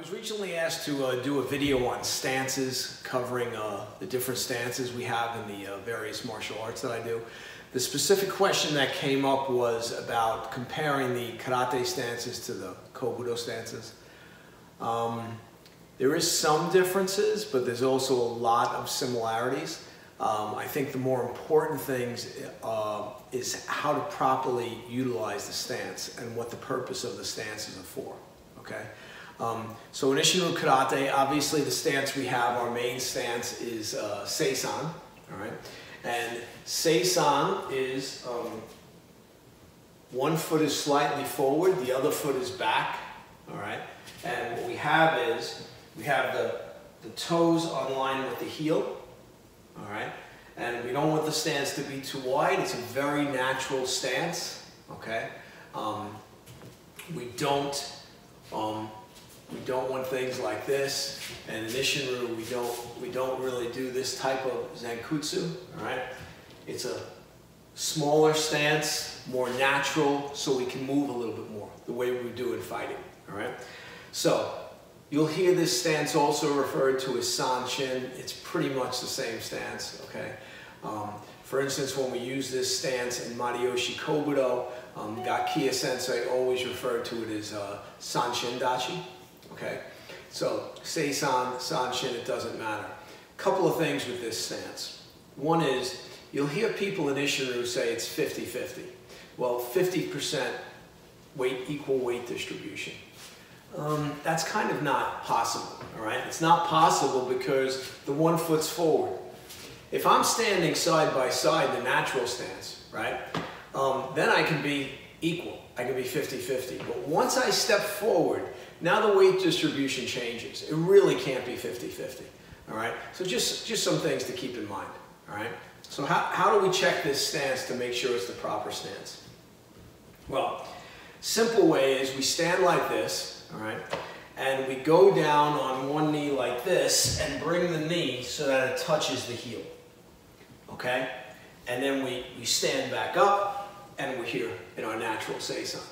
was recently asked to do a video on stances, covering the different stances we have in the various martial arts that I do. The specific question that came up was about comparing the karate stances to the Kobudo stances. There is some differences, but there's also a lot of similarities. I think the more important things is how to properly utilize the stance and what the purpose of the stances are for. Okay, so in Isshin-ryu Karate, obviously the stance we have, our main stance is Seisan, all right? And Seisan is one foot is slightly forward, the other foot is back, all right? And what we have is, we have the toes on line with the heel, all right? And we don't want the stance to be too wide. It's a very natural stance, okay? We don't want things like this, and in Isshin-ryu we don't really do this type of Zankutsu, all right? It's a smaller stance, more natural, so we can move a little bit more, the way we do in fighting, all right? So, you'll hear this stance also referred to as Sanshin. It's pretty much the same stance, okay? For instance, when we use this stance in Mariyoshi Kobudo, Gakiya Sensei always referred to it as Sanshin Dachi, okay? So, Seisan, Sanshin, it doesn't matter. Couple of things with this stance. One is, you'll hear people in Isshin-ryu say it's 50-50. Well, 50% equal weight distribution. That's kind of not possible, all right? It's not possible because the one foot's forward. If I'm standing side by side in the natural stance, right, then I can be equal. I can be 50-50. But once I step forward, now the weight distribution changes. It really can't be 50-50, all right? So just some things to keep in mind, all right? So how do we check this stance to make sure it's the proper stance? Well, simple way is we stand like this, all right? And we go down on one knee like this and bring the knee so that it touches the heel, okay? And then we stand back up and we're here in our natural Seisan.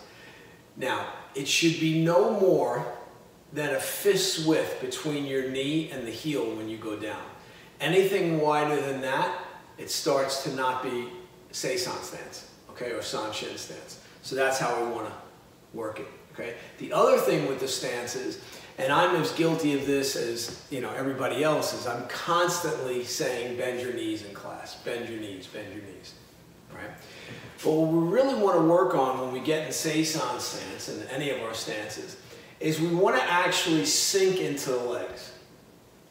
Now, it should be no more than a fist width between your knee and the heel when you go down. Anything wider than that, it starts to not be Seisan stance, okay, or Sanshin stance. So that's how we want to work it. Okay. The other thing with the stance is, and I'm as guilty of this as everybody else is, I'm constantly saying bend your knees in class, bend your knees, right? But what we really want to work on when we get in Seisan stance and any of our stances is we want to actually sink into the legs.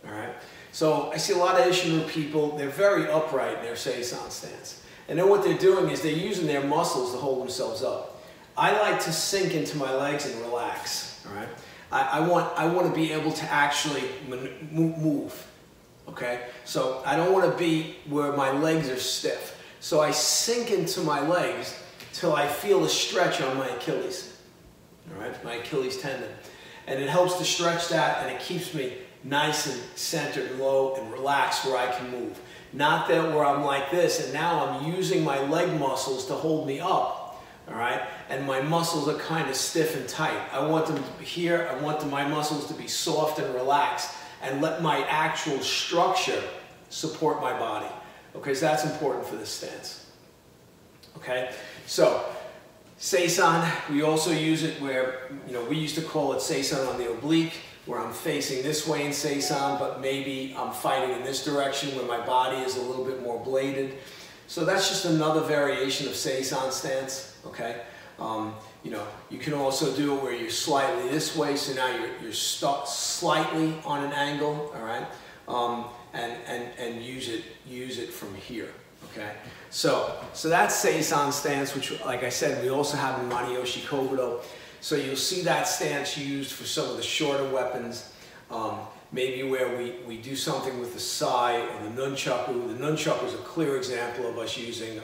All right. So I see a lot of Isshin-ryu people, they're very upright in their Seisan stance, and then what they're doing is they're using their muscles to hold themselves up. I like to sink into my legs and relax, all right? I want to be able to actually move, okay? So I don't want to be where my legs are stiff. So I sink into my legs till I feel a stretch on my Achilles, all right? My Achilles tendon. And it helps to stretch that, and it keeps me nice and centered and low and relaxed where I can move. Not that where I'm like this, and now I'm using my leg muscles to hold me up. All right, and my muscles are kind of stiff and tight. I want them to be here. I want my muscles to be soft and relaxed, and let my actual structure support my body. Okay, so that's important for this stance. Okay, so Seisan, we also use it where we used to call it Seisan on the oblique, where I'm facing this way in Seisan, but maybe I'm fighting in this direction where my body is a little bit more bladed. So that's just another variation of Seisan stance, okay? You can also do it where you're slightly this way, so now you're stuck slightly on an angle, all right? And use it from here, okay? So that's Seisan stance, which, like I said, we also have in Mariyoshi Kobudo. So you'll see that stance used for some of the shorter weapons. Maybe where we do something with the sai or the nunchaku. The nunchaku is a clear example of us using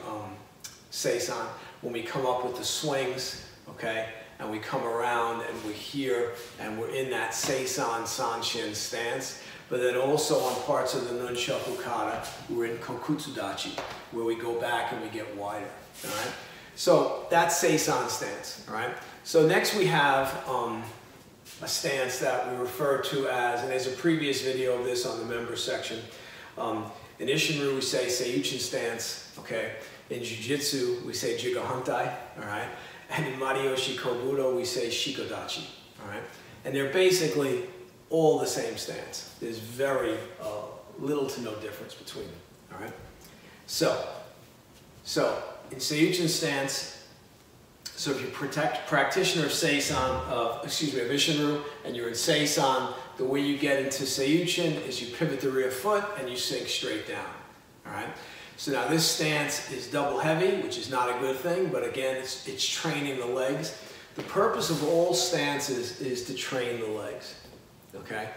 Seisan. When we come up with the swings, okay, and we come around and we're here and we're in that Seisan Sanshin stance. But then also on parts of the nunchaku kata, we're in Kokutsudachi, where we go back and we get wider, all right? So that's Seisan stance, all right? So next we have a stance that we refer to as, and there's a previous video of this on the members section. In Ishinryu we say Seiyuchin stance, okay? In Jiu-Jitsu we say Jigohantai, all right? And in Mariyoshi Kobudo we say Shikodachi, all right? And they're basically all the same stance. There's very little to no difference between them, all right? So in Seiyuchin stance, so if you're practitioner of Seisan, of Ishinryu, and you're in Seisan, the way you get into Seiyuchin is you pivot the rear foot and you sink straight down, all right? So now this stance is double heavy, which is not a good thing, but again, it's training the legs. The purpose of all stances is to train the legs, okay?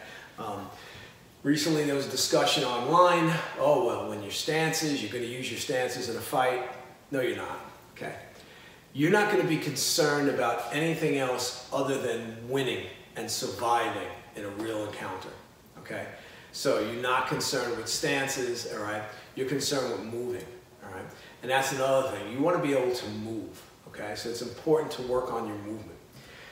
Recently there was a discussion online, oh, well, when your stances, you're gonna use your stances in a fight. No, you're not, okay? You're not going to be concerned about anything else other than winning and surviving in a real encounter, okay? So you're not concerned with stances, all right? You're concerned with moving, all right? And that's another thing. You want to be able to move, okay? So it's important to work on your movement.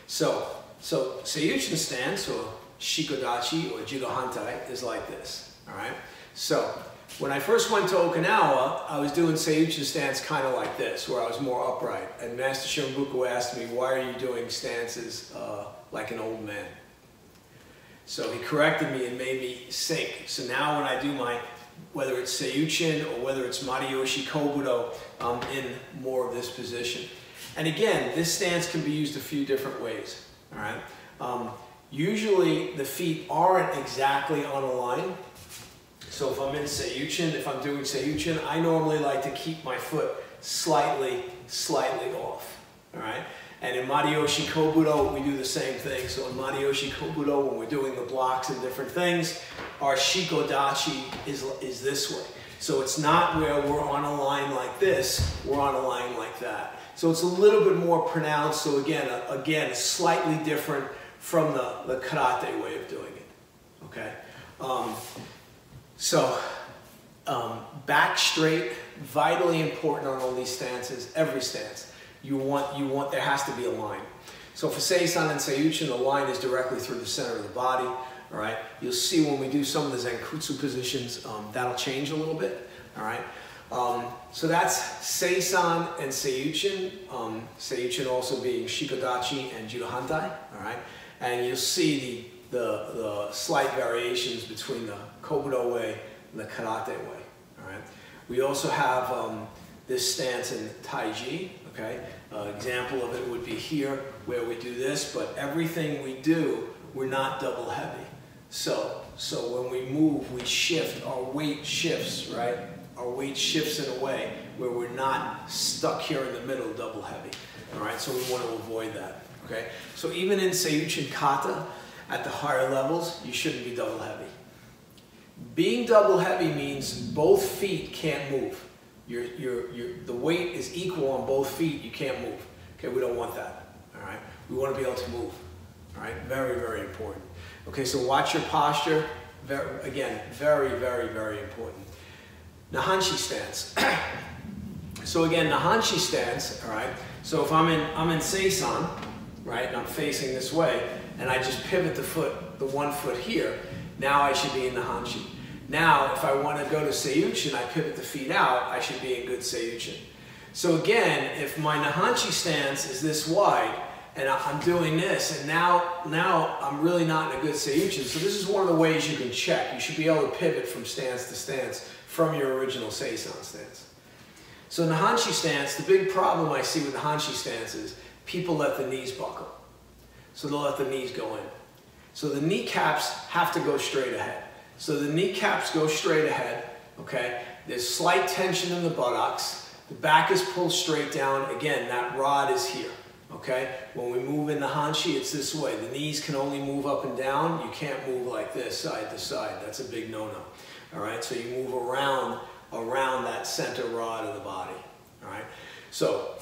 So Seiyuchin stance, or Shikodachi, or Jigohantai, is like this, all right? So when I first went to Okinawa, I was doing Seiyuchin stance kind of like this, where I was more upright. And Master Shunbuku asked me, why are you doing stances like an old man? So he corrected me and made me sink. So now when I do my, whether it's Seiyuchin or whether it's Mariyoshi Kobudo, I'm in more of this position. And again, this stance can be used a few different ways, all right? Usually the feet aren't exactly on a line. So if I'm in Seiyuchin, if I'm doing Seiyuchin, I normally like to keep my foot slightly off, all right? And in Mariyoshi Kobudo, we do the same thing. So in Mariyoshi Kobudo, when we're doing the blocks and different things, our Shikodachi is this way. So it's not where we're on a line like this, we're on a line like that. So it's a little bit more pronounced. So again, slightly different from the karate way of doing it, okay? Back straight, vitally important on all these stances, every stance. There has to be a line. So for Seisan and Seiyuchin, the line is directly through the center of the body, all right? You'll see when we do some of the Zenkutsu positions, that'll change a little bit, all right? So that's Seisan and Seiyuchin, Seiyuchin also being Shikodachi and Jigohantai, all right? And you'll see the slight variations between the Kobudo way and the karate way, all right? We also have this stance in Taiji, okay? Example of it would be here where we do this, but everything we do, we're not double heavy. So when we move, we shift, our weight shifts, right? Our weight shifts in a way where we're not stuck here in the middle double heavy, all right? So we want to avoid that, okay? So even in Seiyuchin Kata, at the higher levels, you shouldn't be double heavy. Being double heavy means both feet can't move. The weight is equal on both feet, you can't move. Okay, we don't want that, all right? We want to be able to move, all right? Very, very important. Okay, so watch your posture. Again, very, very, very important. Nahanshi stance. So again, Nahanshi stance, all right? So if I'm in Seisan, right, and I'm facing this way, and I just pivot the one foot here, now I should be in Nahanshi. Now, if I want to go to Seiyuchin, I pivot the feet out, I should be in good Seiyuchin. So again, if my Nahanshi stance is this wide, and I'm doing this, and now I'm really not in a good Seiyuchin, so this is one of the ways you can check. You should be able to pivot from stance to stance from your original Seisan stance. So Nahanshi stance, the big problem I see with Nahanshi stance is people let the knees buckle. So they'll let the knees go in. So the kneecaps have to go straight ahead. So the kneecaps go straight ahead, okay? There's slight tension in the buttocks. The back is pulled straight down. Again, that rod is here, okay? When we move in the Hanshi, it's this way. The knees can only move up and down. You can't move like this, side to side. That's a big no-no, all right? So you move around that center rod of the body, all right? So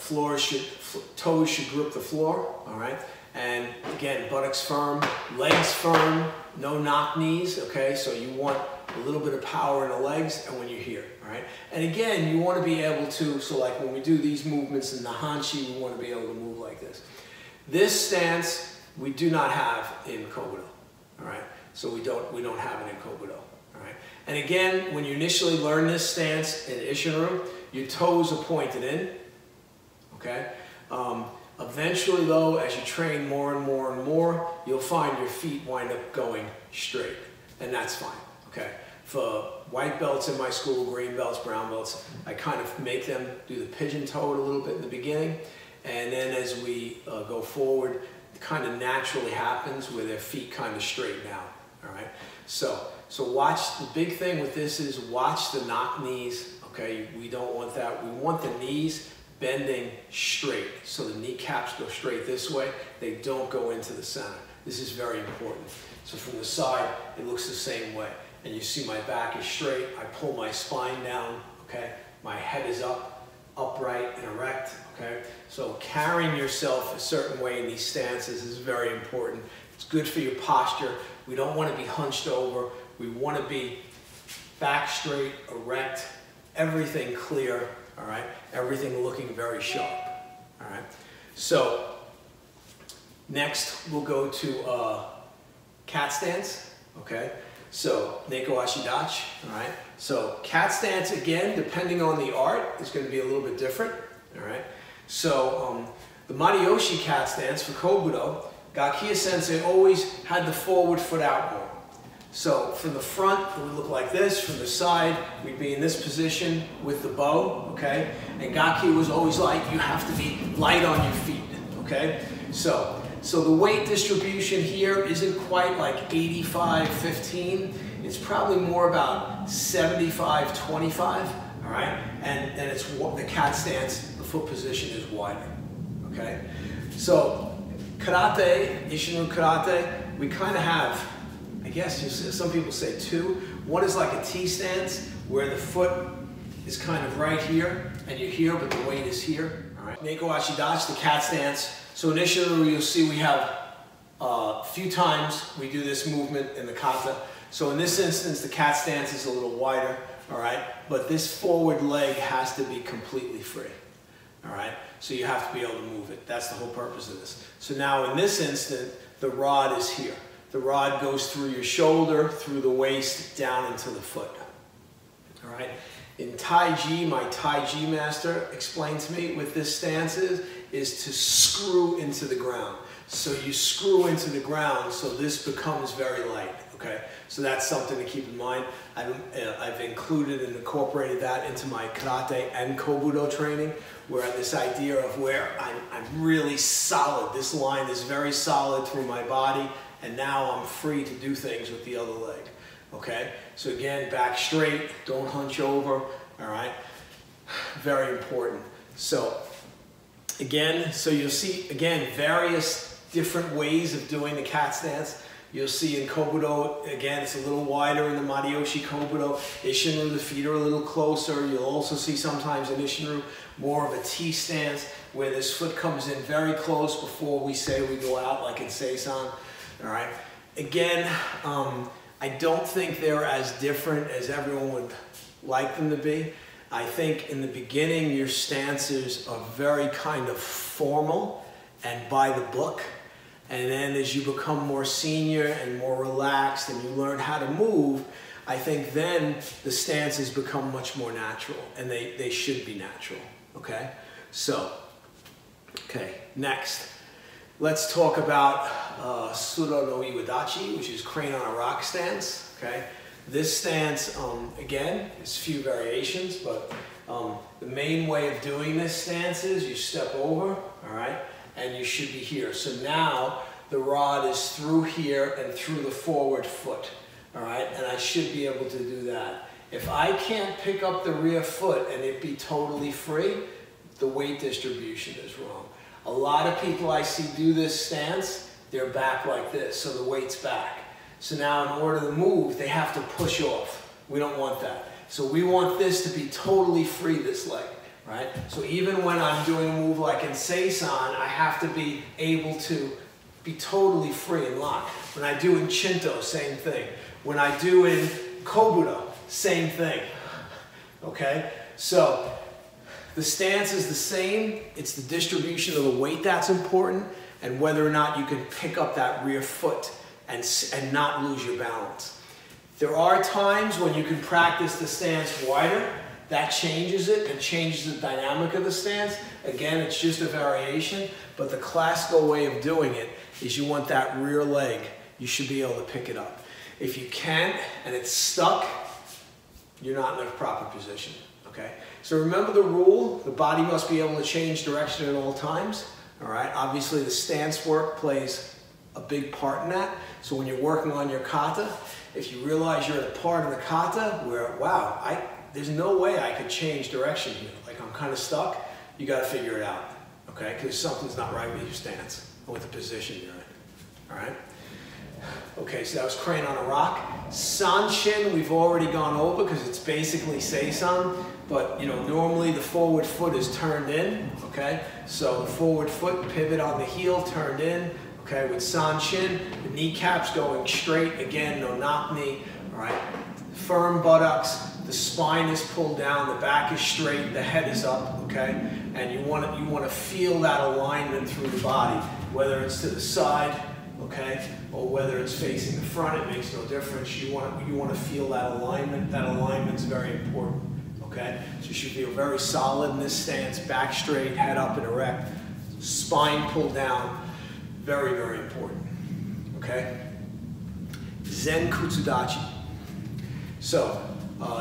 toes should grip the floor, all right? And again, buttocks firm, legs firm, no knock knees, okay? So you want a little bit of power in the legs and when you're here, all right? And again, you want to be able to, so like when we do these movements in the Hanshi, you want to be able to move like this. This stance we do not have in Kobudo, all right? So we don't have it in Kobudo, all right? And again, when you initially learn this stance in Ishinryu, your toes are pointed in, okay? Eventually though, as you train more and more and more, you'll find your feet wind up going straight, and that's fine, okay? For white belts in my school, green belts, brown belts, I kind of make them do the pigeon toe a little bit in the beginning, and then as we go forward, it kind of naturally happens where their feet kind of straighten out, all right? So watch, the big thing with this is watch the knock knees, okay? We don't want that. We want the knees bending straight, so the kneecaps go straight this way. They don't go into the center. This is very important. So from the side, it looks the same way. And you see my back is straight. I pull my spine down, okay? My head is up, upright and erect, okay? So carrying yourself a certain way in these stances is very important. It's good for your posture. We don't want to be hunched over. We want to be back straight, erect, everything clear, all right? Everything looking very sharp, all right? So next we'll go to cat stance, okay? So Neko Ashidachi, all right? So cat stance, again, depending on the art, is going to be a little bit different, all right? So the Mariyoshi cat stance for Kobudo, Gakiya Sensei always had the forward foot out more. So from the front, it would look like this. From the side, we'd be in this position with the bow, okay? And Gakiya was always like, you have to be light on your feet, okay? So the weight distribution here isn't quite like 85-15. It's probably more about 75-25, all right? And it's the cat stance, the foot position is wider, okay? So karate, Ishinryu karate, we kind of have, I guess some people say two. One is like a T stance where the foot is kind of right here and you're here, but the weight is here, all right? Neko Ashidachi, the cat stance. So in Ishinryu, you'll see we have a few times we do this movement in the kata. So in this instance, the cat stance is a little wider, all right? But this forward leg has to be completely free, all right? So you have to be able to move it. That's the whole purpose of this. So now in this instant, the rod is here. The rod goes through your shoulder, through the waist, down into the foot, all right? In Tai Chi, my Tai Chi master explained to me what this stance is to screw into the ground. So you screw into the ground, so this becomes very light, okay? So that's something to keep in mind. I've included and incorporated that into my karate and Kobudo training, where this idea of where I'm really solid. This line is very solid through my body, and now I'm free to do things with the other leg, okay? So again, back straight, don't hunch over, all right? Very important. So again, so you'll see, again, various different ways of doing the cat stance. You'll see in Kobudo, again, it's a little wider in the Mariyoshi Kobudo. Ishinryu, the feet are a little closer. You'll also see sometimes in Ishinryu more of a T stance where this foot comes in very close before we say we go out, like in Seisan, all right? Again, I don't think they're as different as everyone would like them to be. I think in the beginning, your stances are very kind of formal and by the book. And then as you become more senior and more relaxed and you learn how to move, I think then the stances become much more natural, and they should be natural, okay? So, okay, next. Let's talk about Suro no Iwadachi, which is crane on a rock stance, okay? This stance, again, there's a few variations, but the main way of doing this stance is you step over, all right? And you should be here. So now the rod is through here and through the forward foot, all right? And I should be able to do that. If I can't pick up the rear foot and it be totally free, the weight distribution is wrong. A lot of people I see do this stance, they're back like this, so the weight's back. So now in order to move, they have to push off. We don't want that. So we want this to be totally free, this leg. Right? So even when I'm doing a move like in Seisan, I have to be able to be totally free and locked. When I do in Shinto, same thing. When I do in Kobudo, same thing. Okay? So The stance is the same. It's the distribution of the weight that's important, and whether or not you can pick up that rear foot and not lose your balance. There are times when you can practice the stance wider. That changes it and changes the dynamic of the stance. Again, it's just a variation, but the classical way of doing it is you want that rear leg. You should be able to pick it up. If you can't and it's stuck, you're not in a proper position, okay? So remember the rule, the body must be able to change direction at all times, all right? Obviously the stance work plays a big part in that. So when you're working on your kata, if you realize you're at a part of the kata where, wow, there's no way I could change direction here, like I'm kind of stuck, you got to figure it out, okay? Because something's not right with your stance or with the position you're in, all right? Okay, so that was crane on a rock. Sanshin, we've already gone over because it's basically seisan, but you know, normally the forward foot is turned in, okay? So the forward foot, pivot on the heel, turned in, okay? With Sanshin, the kneecaps going straight, again, no knock knee, all right? Firm buttocks, the spine is pulled down, the back is straight, the head is up, okay? And you want to feel that alignment through the body, whether it's to the side, okay, or whether it's facing the front, it makes no difference. You want to feel that alignment. That alignment's very important, okay? So you should feel very solid in this stance, back straight, head up and erect, spine pulled down, very, very important, okay? Zen Kutsudachi. So,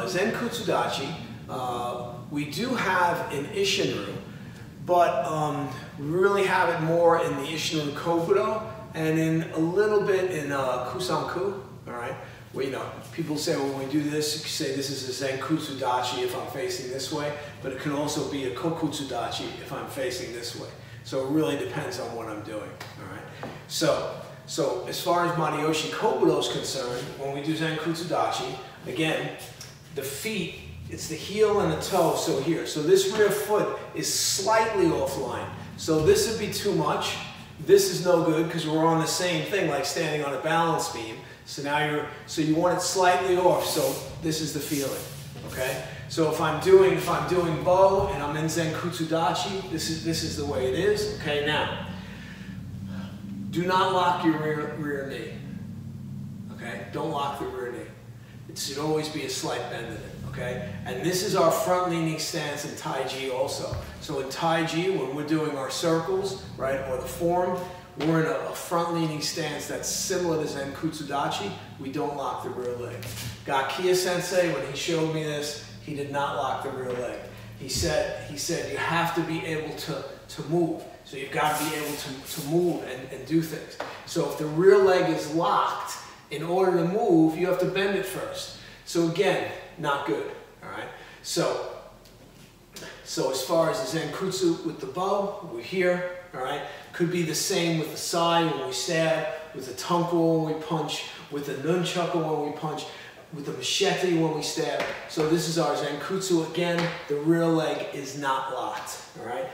Zen Kutsudachi, we do have in Ishinryu, but we really have it more in the Ishinryu Kobudo, and in a little bit in Kusanku, all right? Where, you know, people say, well, when we do this, you can say this is a Zen Kutsudachi if I'm facing this way, but it can also be a Kokutsudachi if I'm facing this way. So it really depends on what I'm doing, all right? So as far as Mariyoshi Kobudo is concerned, when we do Zen Kutsudachi, again, the feet, it's the heel and the toe, so here. So this rear foot is slightly offline. So this would be too much. This is no good because we're on the same thing, like standing on a balance beam. So now you want it slightly off. So this is the feeling, okay? So if I'm doing bow and I'm in Zen Kutsudachi, this is the way it is. Okay, now do not lock your rear knee. Okay, don't lock the rear knee. It should always be a slight bend in it. Okay, and this is our front-leaning stance in Tai Chi also. So in Tai Chi, when we're doing our circles, right, or the form, we're in a front-leaning stance that's similar to Zen Kutsudachi. We don't lock the rear leg. Gakiya Sensei, when he showed me this, he did not lock the rear leg. He said you have to be able to move. So you've got to be able to move and do things. So if the rear leg is locked, in order to move, you have to bend it first. So again, not good, all right? So as far as the Zenkutsu with the bow, we're here, all right? Could be the same with the side when we stab, with the tunko when we punch, with the nunchaku when we punch, with the machete when we stab. So this is our Zenkutsu again. The rear leg is not locked, all right?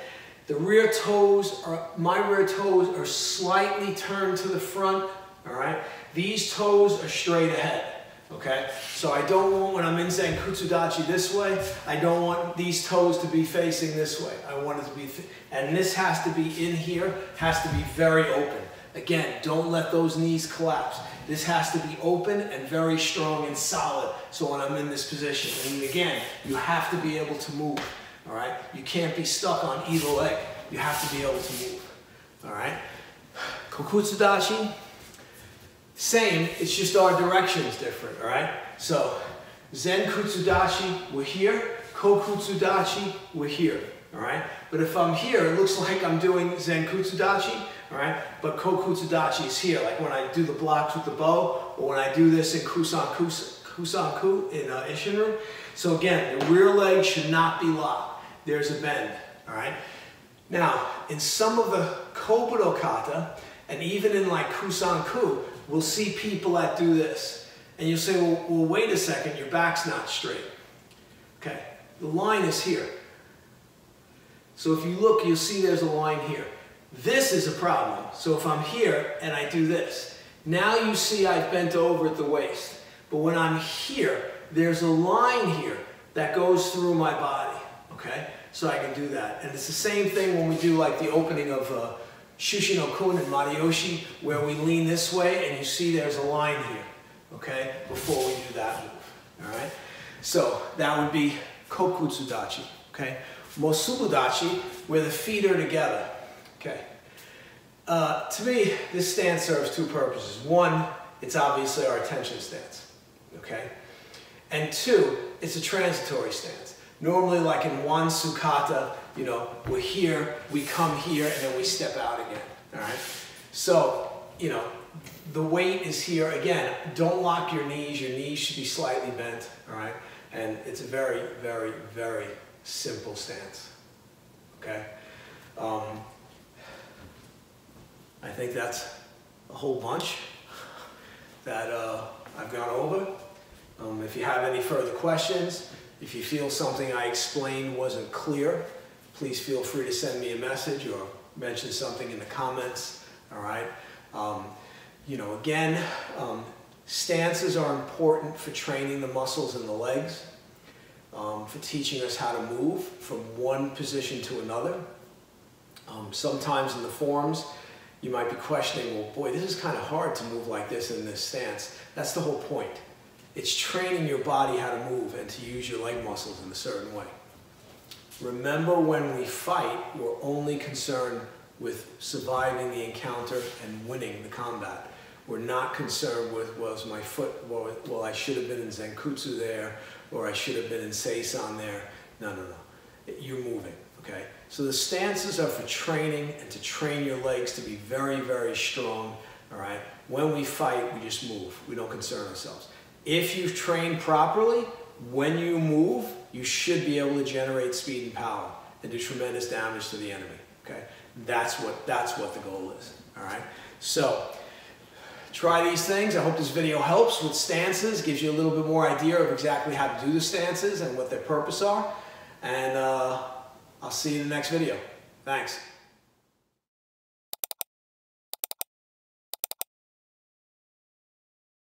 The rear toes, my rear toes are slightly turned to the front, all right? These toes are straight ahead. Okay, so I don't want, when I'm in Zen Kutsudachi this way, I don't want these toes to be facing this way. I want it to be, and this has to be in here, has to be very open. Again, don't let those knees collapse. This has to be open and very strong and solid, so when I'm in this position. And again, you have to be able to move, all right? You can't be stuck on either leg. You have to be able to move, all right? Kokutsudachi. Same, it's just our direction is different, all right? So, Zen Kutsudachi, we're here. Kokutsudachi, we're here, all right? But if I'm here, it looks like I'm doing Zen Kutsudachi, all right? But Kokutsudachi is here, like when I do the blocks with the bow, or when I do this in Kusanku in Ishinryu. So again, the rear leg should not be locked. There's a bend, all right? Now, in some of the Kobudo kata, and even in like Kusanku, we'll see people that do this. And you'll say, well, wait a second, your back's not straight. Okay, the line is here. So if you look, you'll see there's a line here. This is a problem. So if I'm here and I do this, now you see I've bent over at the waist. But when I'm here, there's a line here that goes through my body. Okay, So I can do that. And it's the same thing when we do like the opening of Shushi-no-kun and Mariyoshi, where we lean this way and you see there's a line here, okay, before we do that move, all right? So that would be Kokutsudachi, okay? Mosubudachi, where the feet are together, okay? To me, this stance serves two purposes. One, it's obviously our attention stance, okay? And two, it's a transitory stance. Normally, like in one sukata, you know, we're here, we come here, and then we step out again, all right? So, you know, the weight is here. Again, don't lock your knees. Your knees should be slightly bent, all right? And it's a very, very, very simple stance, okay? I think that's a whole bunch that I've gone over. If you have any further questions, if you feel something I explained wasn't clear, please feel free to send me a message or mention something in the comments, all right? You know, again, stances are important for training the muscles in the legs, for teaching us how to move from one position to another. Sometimes in the forms, you might be questioning, well, boy, this is kind of hard to move like this in this stance. That's the whole point. It's training your body how to move and to use your leg muscles in a certain way. Remember, when we fight, we're only concerned with surviving the encounter and winning the combat. We're not concerned with, was my foot, well, I should have been in Zenkutsu there, or I should have been in Seisan there. No, no, no. You're moving, okay? So the stances are for training and to train your legs to be very, very strong, all right? When we fight, we just move. We don't concern ourselves. If you've trained properly, when you move, you should be able to generate speed and power and do tremendous damage to the enemy, okay? That's what the goal is, all right? So try these things. I hope this video helps with stances, gives you a little bit more idea of exactly how to do the stances and what their purpose are. And I'll see you in the next video. Thanks.